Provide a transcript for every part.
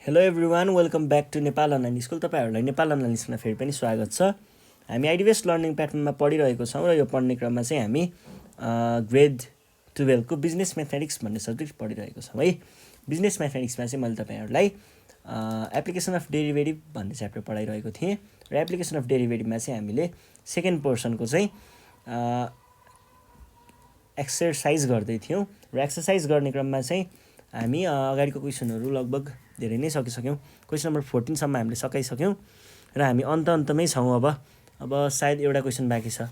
Hello everyone, welcome back to Nepal online school. तपाईँहरूलाई Nepal online स्कुलमा फेरि पनि स्वागत छ। हामी आइडिबिएस लर्निङ प्याटर्नमा पढिरहेको छौँ र यो पढ्ने क्रममा चाहिँ हामी ग्रेड 12 को बिजनेस म्याथमेटिक्स भन्ने सब्जेक्ट पढिरहेको छौँ है। बिजनेस म्याथमेटिक्समा चाहिँ मैले तपाईँहरूलाई एप्लिकेसन अफ डेरिभेटिभ भन्ने च्याप्टर पढाइरहेको थिएँ र एप्लिकेसन अफ डेरिभेटिभमा चाहिँ हामीले सेकेन्ड पोर्सनको चाहिँ एक्सर्साइज गर्दै थियौँ र एक्सर्साइज गर्ने क्रममा चाहिँ हामी अगाडिको क्वेसनहरू लगभग धेरै नै सकिसक्यौँ। क्वेसन नम्बर 14 सम्म हामीले सकाइसक्यौँ र हामी अन्तमै छौँ। अब सायद एउटा क्वेसन बाँकी छ।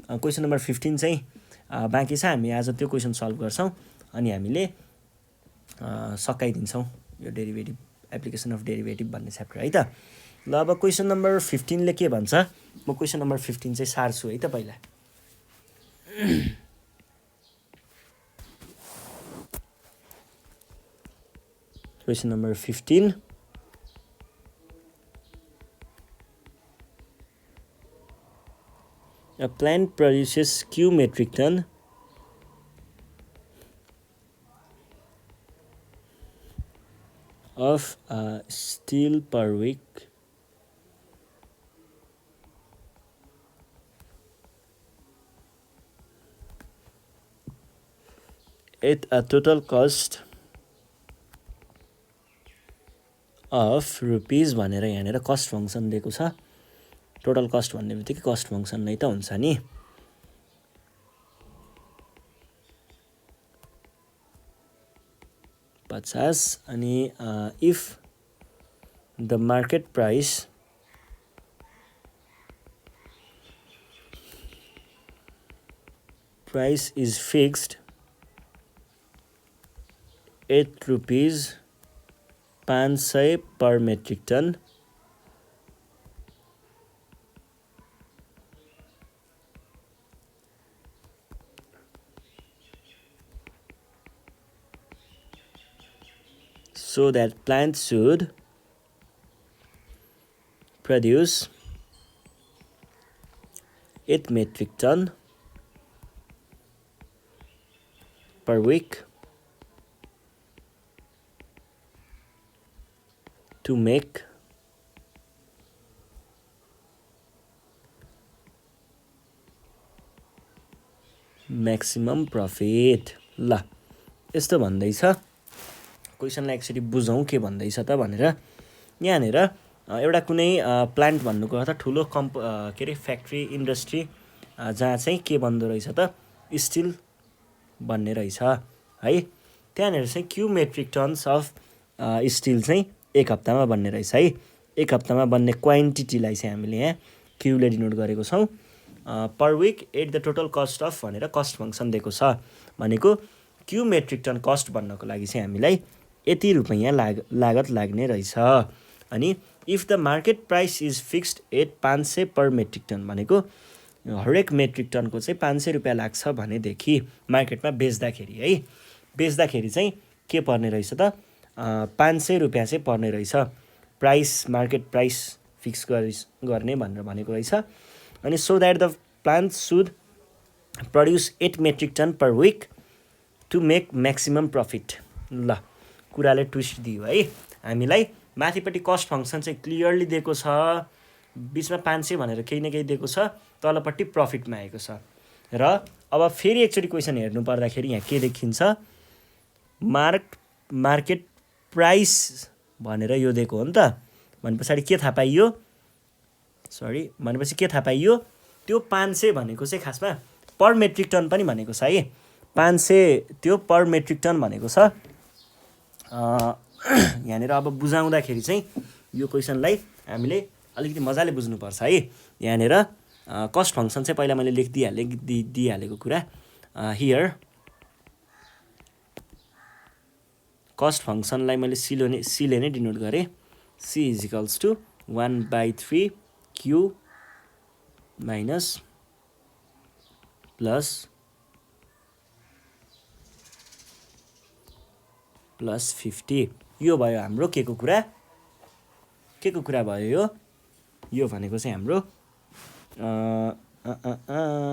क्वेसन नम्बर 15 चाहिँ बाँकी छ। हामी आज त्यो क्वेसन सल्भ गर्छौँ अनि हामीले सकाइदिन्छौँ यो डेरिभेटिभ एप्लिकेसन अफ डेरिभेटिभ भन्ने च्याप्टर है त। ल अब क्वेसन नम्बर 15 ले के भन्छ, म क्वेसन नम्बर 15 चाहिँ सार्छु है त पहिला। Question number 15. A plant produces Q metric ton of steel per week at a total cost of rupees भनेर यहाँनिर कस्ट फङ्सन दिएको छ। टोटल कस्ट भन्ने बित्तिकै कस्ट फङ्सन नै त हुन्छ नि। पचास अनि if the market price is fixed ₹8 500 per metric ton, so that plant should produce 8 metric ton per week to make maximum profit। ल यस्तो भन्दैछ। क्वेसनलाई एकचोटि बुझौँ के भन्दैछ त भनेर। यहाँनिर एउटा कुनै प्लान्ट भन्नुको अर्थ ठुलो फ्याक्ट्री इन्डस्ट्री जहाँ चाहिँ के बन्दो रहेछ त स्टिल बन्ने रहेछ है। त्यहाँनिर चाहिँ Q metric tons of steel चाहिँ एक हप्तामा बन्ने रहेछ है। एक हप्तामा बन्ने क्वान्टिटीलाई चाहिँ हामीले यहाँ क्युले डिनोट गरेको छौँ। Per week at the total cost of भनेर कस्ट फङ्सन दिएको छ भनेको क्यु मेट्रिक टन कस्ट बन्नको लागि चाहिँ हामीलाई यति रुपैयाँ लागत लाग्ने रहेछ। अनि if the market price is fixed at 500 per metric ton भनेको हरेक मेट्रिक टनको चाहिँ 500 रुपियाँ लाग्छ भनेदेखि मार्केटमा बेच्दाखेरि चाहिँ के पर्ने रहेछ त 500 रुपियाँ चाहिँ पर्ने रहेछ। मार्केट प्राइस फिक्स गर्ने भनेर भनेको रहेछ। अनि so that the plant should produce 8 metric ton per week to make maximum profit. ल कुराले ट्विस्ट दियो है हामीलाई। माथिपट्टि कस्ट फङ्सन चाहिँ क्लियरली दिएको छ, बिचमा 500 भनेर केही न केही दिएको छ, तलपट्टि प्रफिटमा आएको छ। र अब फेरि एकचोटि क्वेसन हेर्नु पर्दाखेरि यहाँ के देखिन्छ, मार्केट प्राइस भनेर यो दिएको हो नि त। भने पछाडि के थाहा पाइयो, त्यो 500 भनेको चाहिँ खासमा पर मेट्रिक टन पनि भनेको छ है। 500 त्यो पर मेट्रिक टन भनेको छ। यहाँनिर अब बुझाउँदाखेरि चाहिँ यो क्वेसनलाई हामीले अलिकति मजाले बुझ्नुपर्छ है। यहाँनिर कस्ट फङ्सन चाहिँ पहिला मैले दिइहालेको कुरा हियर। कस्ट फङ्सनलाई मैले सीले नै डिनोट गरेँ। C is equals to 1/3 Q minus plus 50। यो भयो हाम्रो के को कुरा भयो यो भनेको चाहिँ हाम्रो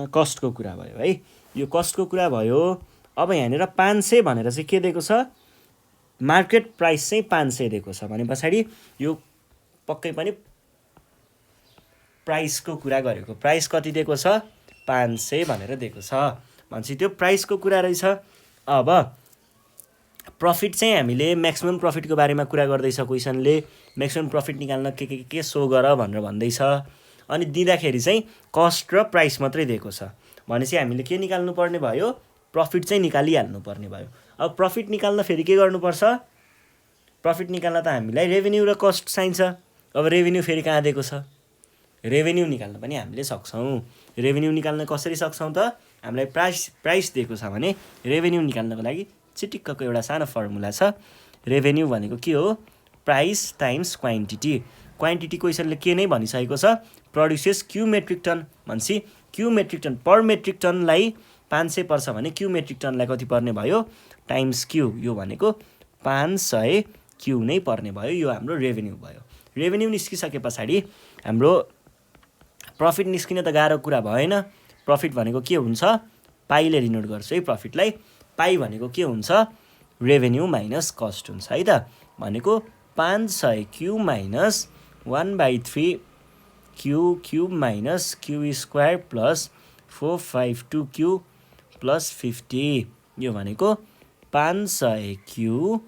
कस्टको कुरा भयो है। यो कस्टको कुरा भयो। अब यहाँनिर 500 भनेर चाहिँ के दिएको छ, मार्केट प्राइस चाहिँ 500 दिएको छ भने पछाडि यो पक्कै पनि प्राइसको कुरा गरेको। प्राइस कति दिएको छ 500 भनेर दिएको छ भनेपछि त्यो प्राइसको कुरा रहेछ। अब प्रफिट चाहिँ हामीले म्याक्सिमम प्रफिटको बारेमा कुरा गर्दैछ क्वेसनले। म्याक्सिमम प्रफिट निकाल्न के सो गर भनेर भन्दैछ। अनि दिँदाखेरि चाहिँ कस्ट र प्राइस मात्रै दिएको छ भनेपछि हामीले के निकाल्नु पर्ने भयो प्रफिट चाहिँ निकालिहाल्नु पर्ने भयो। अब प्रफिट निकाल्न फेरि के गर्नुपर्छ प्रफिट निकाल्न त हामीलाई रेभेन्यू र कस्ट चाहिन्छ। अब रेभेन्यू फेरि कहाँ दिएको छ रेभेन्यू निकाल्न पनि हामीले सक्छौँ। रेभेन्यू निकाल्न कसरी सक्छौँ त हामीलाई प्राइस दिएको छ भने रेभेन्यू निकाल्नको लागि चिटिक्कको एउटा सानो फर्मुला छ। रेभेन्यू भनेको के हो प्राइस टाइम्स क्वान्टिटी। क्वान्टिटी क्वेसनले के नै भनिसकेको छ प्रोड्युसेस क्यु मेट्रिक टन भनेपछि क्यु मेट्रिक टन पर मेट्रिक टनलाई 500 पर्छ भने क्यु मेट्रिक टनलाई कति पर्ने भयो टाइम्स क्यु। यो भनेको 500 क्यु नै पर्ने भयो। यो हाम्रो रेभेन्यू भयो। रेभेन्यू निस्किसके पछाडि हाम्रो प्रफिट निस्किन त गाह्रो कुरा भएन। प्रफिट भनेको के हुन्छ पाइले डिनोट गर्छु है प्रफिटलाई। पाइ भनेको के हुन्छ रेभेन्यू माइनस कस्ट हुन्छ है त। भनेको 500 Q minus 1/3 q cube minus Q square plus 452 Q plus 50। यो भनेको 500 Q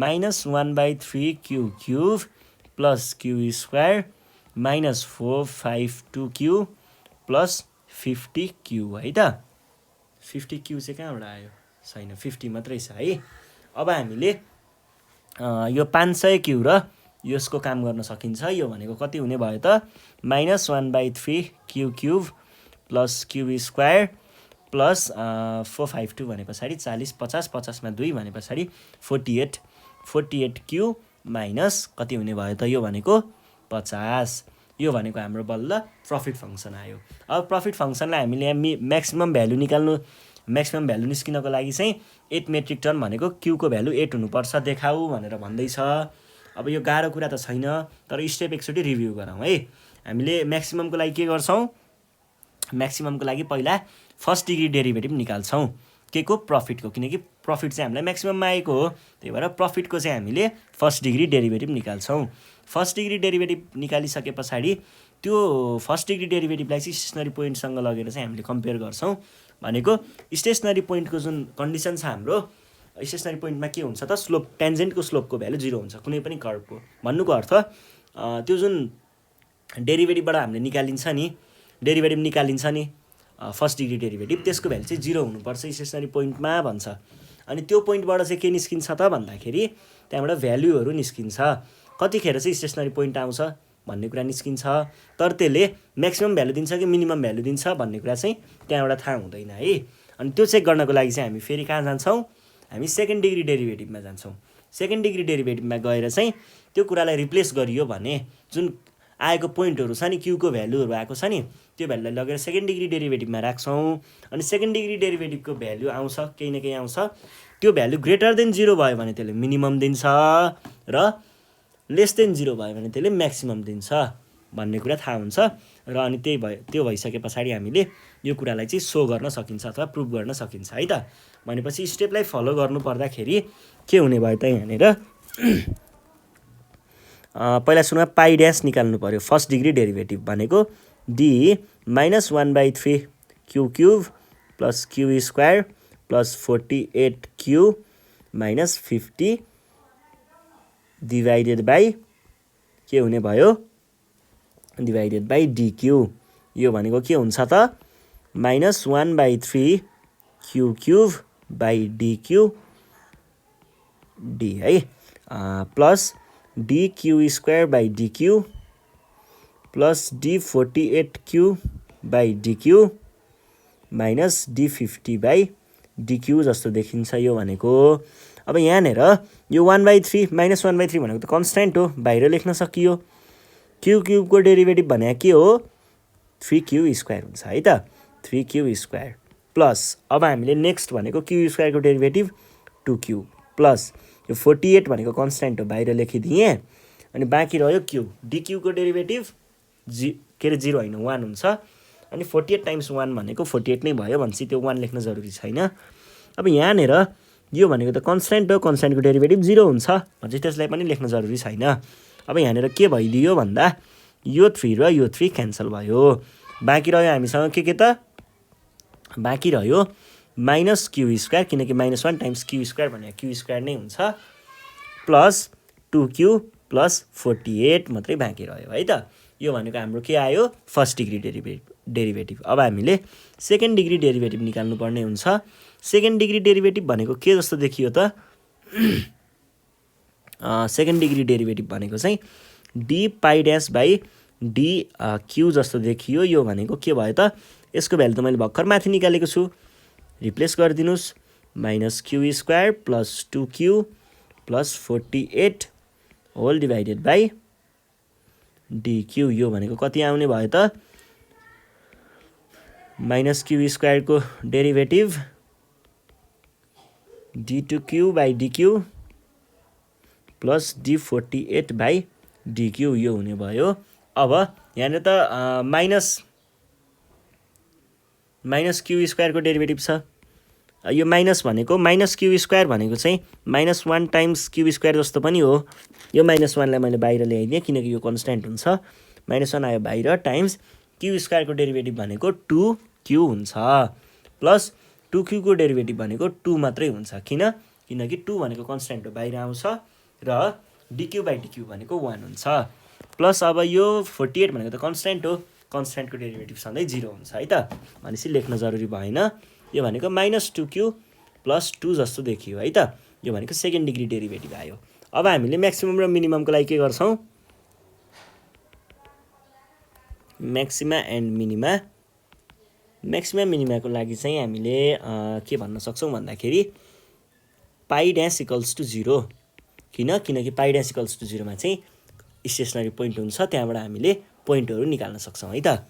minus 1/3 q cube plus Q square minus 452 Q plus 50 Q है त। 50 क्यु चाहिँ कहाँबाट आयो छैन 50 मात्रै छ है। अब हामीले यो 500 क्यु र यसको काम गर्न सकिन्छ। यो भनेको कति हुने भयो त minus 1/3 q cube plus Q square plus 452 भने पछाडि 40 50 50मा 2 भने पछाडि 48 क्यु माइनस कति हुने भयो त यो भनेको 50। यो भनेको हाम्रो बल्ल प्रफिट फङ्सन आयो। अब प्रफिट फङ्सनलाई हामीले म्याक्सिमम भ्यालु निस्किनको लागि चाहिँ 8 मेट्रिक टन भनेको क्युको भ्यालु 8 हुनुपर्छ देखाऊ भनेर भन्दैछ। अब यो गाह्रो कुरा त छैन तर स्टेप एकचोटि रिभ्यू गरौँ है। हामीले म्याक्सिममको लागि के गर्छौँ म्याक्सिममको लागि पहिला फर्स्ट डिग्री डेरिभेटिभ निकाल्छौँ के को प्रफिटको। किनकि प्रफिट चाहिँ हामीलाई म्याक्सिमममा आएको हो त्यही भएर प्रफिटको चाहिँ हामीले फर्स्ट डिग्री डेरिभेटिभ निकाल्छौँ। फर्स्ट डिग्री डेरिभेटिभ निकालिसके पछाडि त्यो फर्स्ट डिग्री डेरिभेटिभलाई चाहिँ स्टेसनरी पोइन्टसँग लगेर चाहिँ हामीले कम्पेयर गर्छौँ। भनेको स्टेसनरी पोइन्टको जुन कन्डिसन छ हाम्रो स्टेसनरी पोइन्टमा के हुन्छ त स्लोप टेन्जेन्टको स्लोपको भ्यालु 0 हुन्छ कुनै पनि कर्भको। भन्नुको अर्थ त्यो जुन डेरिभेटिभबाट हामीले डेरिभेटिभ निकालिन्छ नि फर्स्ट डिग्री डेरिभेटिभ त्यसको भ्यालु चाहिँ 0 हुनुपर्छ स्टेसनरी पोइन्टमा भन्छ। अनि त्यो पोइन्टबाट चाहिँ के निस्किन्छ त भन्दाखेरि त्यहाँबाट भ्यालुहरू निस्किन्छ। कतिखेर चाहिँ स्टेसनरी पोइन्ट आउँछ भन्ने कुरा निस्किन्छ तर त्यसले म्याक्सिमम भ्यालु दिन्छ कि मिनिमम भ्यालु दिन्छ भन्ने कुरा चाहिँ त्यहाँबाट थाहा हुँदैन है। अनि त्यो चेक गर्नको लागि चाहिँ हामी फेरि कहाँ जान्छौँ हामी सेकेन्ड डिग्री डेरिभेटिभमा जान्छौँ। सेकेन्ड डिग्री डेरिभेटिभमा गएर चाहिँ त्यो कुरालाई रिप्लेस गरियो भने जुन आएको पोइन्टहरू छ नि क्युको भ्यालुहरू आएको छ नि त्यो भ्यालुलाई लगेर सेकेन्ड डिग्री डेरिभेटिभमा राख्छौँ। अनि सेकेन्ड डिग्री डेरिभेटिभको भ्यालु आउँछ केही न केही आउँछ त्यो भ्यालु ग्रेटर देन 0 भयो भने त्यसले मिनिमम दिन्छ र लेस देन 0 भयो भने त्यसले म्याक्सिमम दिन्छ भन्ने कुरा थाहा हुन्छ। र अनि त्यो भइसके पछाडि हामीले यो कुरालाई चाहिँ सो गर्न सकिन्छ अथवा प्रुभ गर्न सकिन्छ है त। भनेपछि स्टेपलाई फलो गर्नु पर्दाखेरि के हुने भयो त यहाँनिर पहिला सुरुमा पाइ ड्यास निकाल्नु पर्यो। फर्स्ट डिग्री डेरिभेटिभ भनेको D minus 1/3 q cube plus Q square plus 48 Q minus 50 divided by के हुने भयो डिभाइडेड बाई डिक्यु। यो भनेको के हुन्छ त minus 1/3 q cube by dq d है plus dq square by dq plus D48 q by dq minus D50 by dq जस्तो देखिन्छ यो भनेको। अब यहाँनिर यो 1/3 माइनस 1/3 भनेको त कन्सटेन्ट हो बाहिर लेख्न सकियो। क्यु क्युबको डेरिभेटिभ भने के हो 3Q स्क्वायर हुन्छ है त 3Q स्क्वायर प्लस अब हामीले नेक्स्ट भनेको क्यु स्क्वायरको डेरिभेटिभ 2Q प्लस यो 48 भनेको कन्सटेन्ट हो बाहिर लेखिदिएँ। अनि बाँकी रह्यो क्यु डिक्युको डेरिभेटिभ 0 होइन 1 हुन्छ। अनि 48 टाइम्स 1 भनेको 48 नै भयो भनेपछि त्यो 1 लेख्न जरुरी छैन। अब यहाँनिर यो भनेको त कन्स्ट्यान्ट हो, कन्स्ट्यान्टको डेरिभेटिभ 0 हुन्छ भनेपछि त्यसलाई पनि लेख्न जरुरी छैन। अब यहाँनिर के भइदियो भन्दा यो 3 र यो 3 क्यान्सल भयो। बाँकी रह्यो हामीसँग के त बाँकी रह्यो माइनस क्यू स्क्वायर, किनकि -1 टाइम्स क्यू स्क्वायर भनेको क्यू स्क्वायर नै हुन्छ, प्लस 2q प्लस 48 मात्रै बाँकी रह्यो है त। यो भनेको हाम्रो के आयो फर्स्ट डिग्री डेरिभेटिभ। अब हामीले सेकेन्ड डिग्री डेरिभेटिभ निकाल्नु पर्ने हुन्छ। सेकेन्ड डिग्री डेरिभेटिभ भनेको के जस्तो देखियो त सेकेन्ड डिग्री डेरिभेटिभ भनेको चाहिँ D pie dash by D Q जस्तो देखियो। यो भनेको के भयो त यसको भ्यालु त मैले भर्खर माथि निकालेको छु, रिप्लेस गरिदिनुस् minus q square plus 2q plus 48 whole divided by dq. यो भनेको कति आउने भयो त माइनस क्यू स्क्वायरको derivative d2q by dq plus d48 by dq यो हुने भयो। अब यहाँनिर त माइनस क्यू स्क्वायरको डेरिभेटिभ छ। यो माइनस भनेको माइनस क्यू स्क्वायर भनेको चाहिँ -1 टाइम्स क्यू स्क्वायर जस्तो पनि हो। यो -1 लाई मैले बाहिर ल्याइदिएँ किनकि यो कन्स्ट्यान्ट हुन्छ, -1 आयो बाहिर, टाइम्स क्यू स्क्वायरको डेरिभेटिभ भनेको 2q हुन्छ, प्लस 2q को डेरिभेटिभ भनेको 2 मात्रै हुन्छ। किनकि 2 भनेको कन्स्ट्यान्ट हो, बाहिर आउँछ, र डिक्यू बाई डिक्यू भनेको 1 हुन्छ, प्लस अब यो 48 भनेको त कन्स्ट्यान्ट हो, कन्स्ट्यान्टको डेरिभेटिभ सधैँ 0 हुन्छ है त, भनेपछि लेख्न जरुरी भएन। यो भनेको -2q प्लस 2 जस्तो देखियो है त। यो भनेको सेकेन्ड डिग्री डेरिभेटिभ आयो। अब हामीले म्याक्सिमम र मिनिममको लागि के गर्छौँ म्याक्सिमा एन्ड मिनिमा। म्याक्सिमा मिनिमाको लागि चाहिँ हामीले के भन्न सक्छौँ भन्दाखेरि पाई ड्यास इक्वल्स टु 0। किनकि पाई ड्यास इक्वल्स टु 0 मा चाहिँ स्टेसनरी पोइन्ट हुन्छ, त्यहाँबाट हामीले पोइन्टहरू निकाल्न सक्छौँ है त।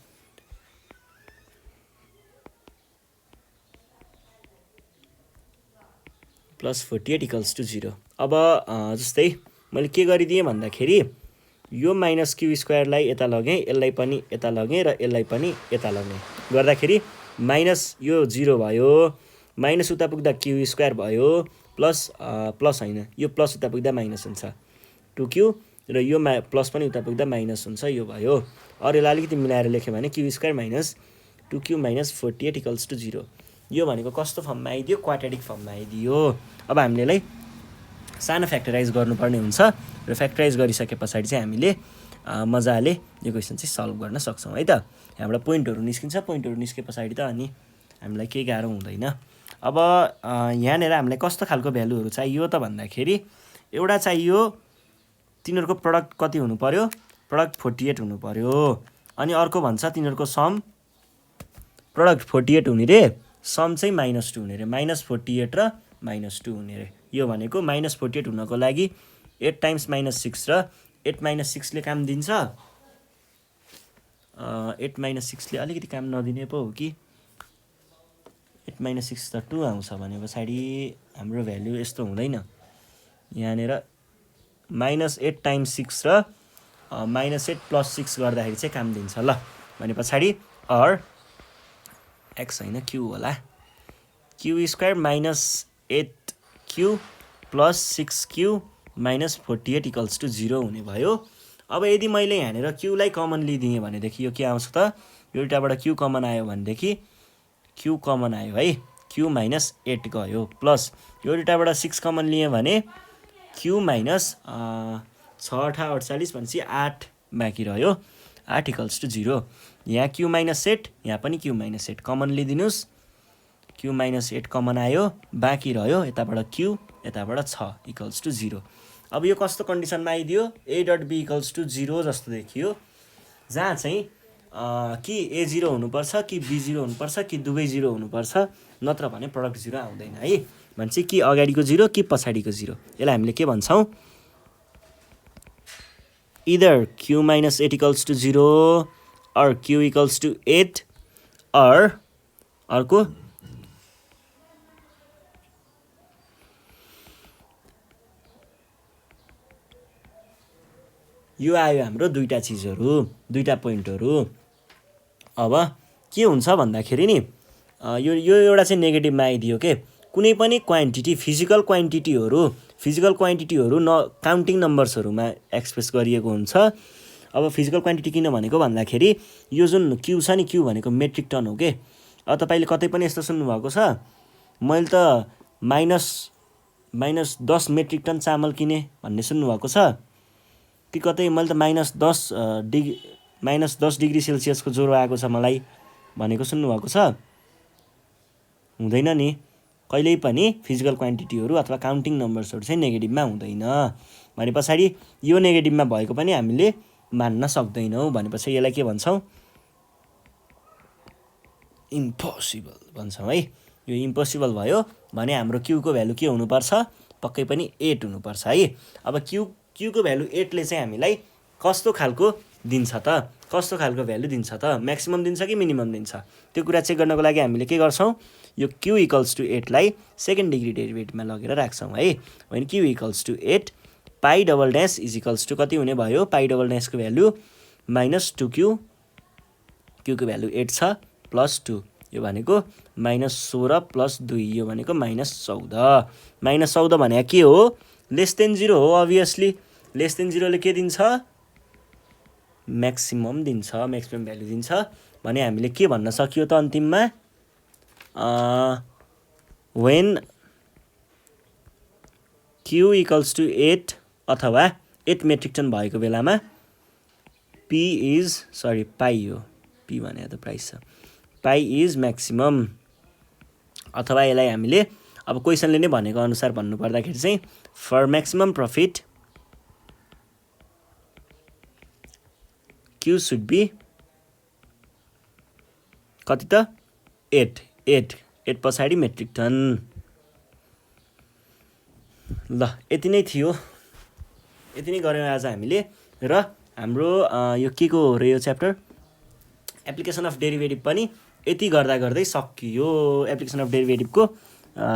Plus 48 equals to 0। अब जस्तै मैले के गरिदिएँ भन्दाखेरि यो माइनस क्यू स्क्वायरलाई यता लगेँ, यसलाई पनि यता लगेँ र यसलाई पनि यता लगेँ, गर्दाखेरि माइनस यो 0 भयो, माइनस उता पुग्दा क्यू स्क्वायर भयो, प्लस होइन, यो प्लस उता पुग्दा माइनस हुन्छ 2q, र यो प्लस पनि उता पुग्दा माइनस हुन्छ, यो भयो। अरूलाई अलिकति मिलाएर लेख्यो भने Q square minus 2q minus 48 equals to 0। यो भनेको कस्तो फर्ममा आइदियो क्वाड्रेटिक फर्ममा आइदियो। अब हामीले सानो फ्याक्टराइज गर्नुपर्ने हुन्छ, र फ्याक्टराइज गरिसके पछाडि चाहिँ हामीले मजाले यो क्वेसन चाहिँ सल्भ गर्न सक्छौँ है त। यहाँबाट पोइन्टहरू निस्किन्छ, पोइन्टहरू निस्के पछाडि त अनि हामीलाई केही गाह्रो हुँदैन। अब यहाँनिर हामीलाई कस्तो खालको भ्यालुहरू चाहियो त भन्दाखेरि एउटा चाहियो तिनीहरूको प्रडक्ट कति हुनु पर्यो, प्रडक्ट 48 हुनु पर्यो, अनि अर्को भन्छ तिनीहरूको सम प्रडक्ट 48 हुने रे, सम चाहिँ -2 हुने रे, -48 र -2 हुने रे। यो भनेको -48 हुनको लागि 8 टाइम्स -6 र 8 - 6 ले काम दिन्छ, 8 - 6 ले अलिकति काम नदिने पो हो कि, 8 - 6 त 2 आउँछ भने पछाडि हाम्रो भ्यालु यस्तो हुँदैन। यहाँनिर -8 टाइम्स 6 र -8 प्लस 6 गर्दाखेरि चाहिँ काम दिन्छ। ल भने पछाडि अर एक्स होइन क्यू होला, Q square -8q plus 6q minus 48 equals to 0 हुने भयो। अब यदि मैले यहाँनिर क्यूलाई कमन लिदिएँ भनेदेखि यो के आउँछ त, यो दुईटाबाट क्यू कमन आयो भनेदेखि क्यू कमन आयो है, क्यू -8 गयो, प्लस यो दुईटाबाट 6 कमन लिएँ भने क्यू माइनस 6 8 48 भनेपछि 8 बाँकी रह्यो, 8 इक्वल्स टु 0। यहाँ क्यू -8, यहाँ पनि क्यू -8 कमन लिदिनुस्, क्यू -8 कमन आयो, बाँकी रह्यो यताबाट क्यू, यताबाट 6 इक्वल्स टु 0। अब यो कस्तो कन्डिसनमा आइदियो, a dot b equals to 0 जस्तो देखियो, जहाँ चाहिँ कि a 0 हुनुपर्छ कि b 0 हुनुपर्छ कि दुवै 0 हुनुपर्छ, नत्र भने प्रडक्ट 0 आउँदैन है। भन्छ कि अगाडिको 0 कि पछाडिको 0, यसलाई हामीले के भन्छौँ, either q -8 equals to 0 or q equals to 8 or अर्को यो आयो हाम्रो दुईटा चिजहरू, दुईटा पोइन्टहरू। अब के हुन्छ भन्दाखेरि नि यो एउटा चाहिँ नेगेटिभमा आइदियो के, कुनै पनि क्वान्टिटी फिजिकल क्वान्टिटीहरू न काउन्टिङ नम्बर्सहरूमा एक्सप्रेस गरिएको हुन्छ। अब फिजिकल क्वान्टिटी किन भनेको भन्दाखेरि यो जुन क्यु छ नि, क्यु भनेको मेट्रिक टन हो के। अब तपाईँले कतै पनि यस्तो सुन्नुभएको छ मैले त -10 मेट्रिक टन चामल किने भन्ने सुन्नुभएको छ कि कतै मैले त -10 डिग्री सेल्सियसको ज्वरो आएको छ मलाई भनेको सुन्नुभएको छ? हुँदैन नि। कहिल्यै पनि फिजिकल क्वान्टिटीहरू अथवा काउन्टिङ नम्बर्सहरू चाहिँ नेगेटिभमा हुँदैन। भने पछाडि यो नेगेटिभमा भएको पनि हामीले मान्न सक्दैनौँ। भनेपछि यसलाई के भन्छौँ? इम्पोसिबल भन्छौँ है। यो इम्पोसिबल भयो भने हाम्रो क्युको भ्यालु के हुनुपर्छ? पक्कै पनि 8 हुनुपर्छ है। अब क्युको भ्यालु 8ले चाहिँ हामीलाई कस्तो खालको दिन्छ त? कस्तो खालको भ्यालु दिन्छ त? म्याक्सिमम दिन्छ कि मिनिमम दिन्छ? त्यो कुरा चेक गर्नको लागि हामीले के गर्छौँ? यो क्यु इक्वल्स टु 8लाई सेकेन्ड डिग्री डेरिभेटिभमा लगेर राख्छौँ है। भने q equals to 8 pi double dash is equals to कति हुने भयो? पाई डबल ड्यासको भ्यालु -2q, क्युको भ्यालु 8 छ, +2 यो भनेको -16 + 2 यो भनेको -14। -14 भने के हो? लेस देन 0 हो। अभियसली लेस देन 0ले के दिन्छ? म्याक्सिमम दिन्छ, म्याक्सिमम भ्यालु दिन्छ। भने हामीले के भन्न सकियो त अन्तिममा? वेन क्यु इक्वल्स टु 8 अथवा 8 मेट्रिक टन भएको बेलामा पाई हो, पी भने त प्राइस छ, पाई इज म्याक्सिमम। अथवा यसलाई हामीले अब क्वेसनले नै भनेको अनुसार भन्नुपर्दाखेरि चाहिँ for maximum profit Q should be कति त? 8 पछाडि मेट्रिक टन। ल यति नै थियो, यति नै गऱ्यौँ आज हामीले। र हाम्रो यो के को हो र यो च्याप्टर एप्लिकेसन अफ डेरिभेटिभ पनि यति गर्दा गर्दै सकियो। एप्लिकेसन अफ डेरिभेटिभको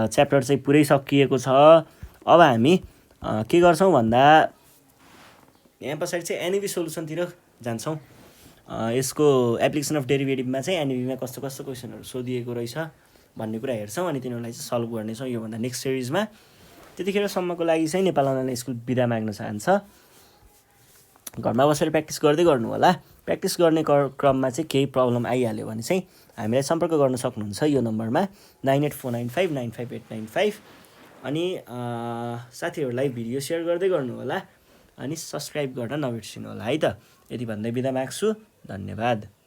च्याप्टर चाहिँ पुरै सकिएको छ। अब हामी के गर्छौँ भन्दा यहाँ पछाडि चाहिँ एनइबी सोल्युसनतिर जान्छौँ। यसको एप्लिकेसन अफ डेरिभेटिभमा चाहिँ एनइबीमा कस्तो कस्तो क्वेसनहरू सोधिएको रहेछ भन्ने कुरा हेर्छौँ अनि तिनीहरूलाई चाहिँ सल्भ गर्नेछौँ योभन्दा नेक्स्ट सिरिजमा। त्यतिखेरसम्मको लागि चाहिँ नेपाल अनलाइन स्कुल बिदा माग्न चाहन्छ। घरमा बसेर प्र्याक्टिस गर्दै गर्नु होला। प्र्याक्टिस गर्ने क्रममा चाहिँ केही प्रब्लम आइहाल्यो भने चाहिँ हामीलाई सम्पर्क गर्न सक्नुहुन्छ यो नम्बरमा 9849595895। अनि साथीहरूलाई भिडियो सेयर गर्दै गर्नु होला अनि सब्सक्राइब गर्न नबिर्सिनु होला है त। यति भन्दै बिदा माग्छु। धन्यवाद।